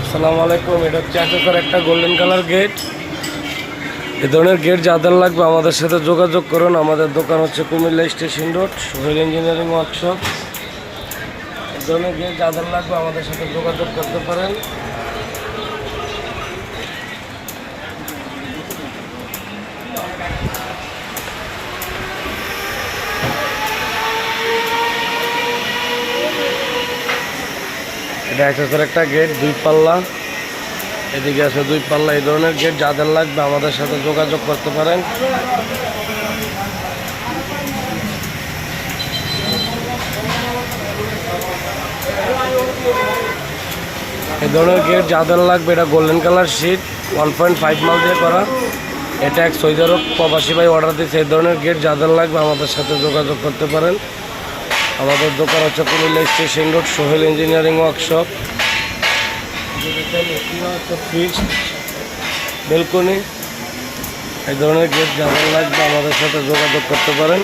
আসসালামু আলাইকুম। এটা হচ্ছে আচার একটা গোল্ডেন কালার গেট। এ ধরনের গেট যাদের লাগবে আমাদের সাথে যোগাযোগ করুন। আমাদের দোকান হচ্ছে Comilla station road, Sohel engineering workshop. এ ধরনের গেট যাদের লাগবে আমাদের সাথে যোগাযোগ করতে পারেন। এটা আচার একটা গেট, 2 পাল্লা, এদিকে আছে 2 পাল্লা। এই ধরনের গেট যাদের লাগবে আমাদের সাথে যোগাযোগ করতে পারেন। এই ধরনের গেট যাদের লাগবে, এটা গোল্ডেন কালার শিট 1.5 মাল দিয়ে করা। এটা এক সৈদারক প্রবাসী ভাই অর্ডার দিয়েছে। এই ধরনের গেট যাদের লাগবে আমাদের সাথে যোগাযোগ করতে পারেন। আমাদের দোকান হচ্ছে Comilla station road, Sohel engineering workshop. Fridge, balcony, এই ধরনের গেট যাদের লাগবে আমাদের সাথে যোগাযোগ করতে পারেন।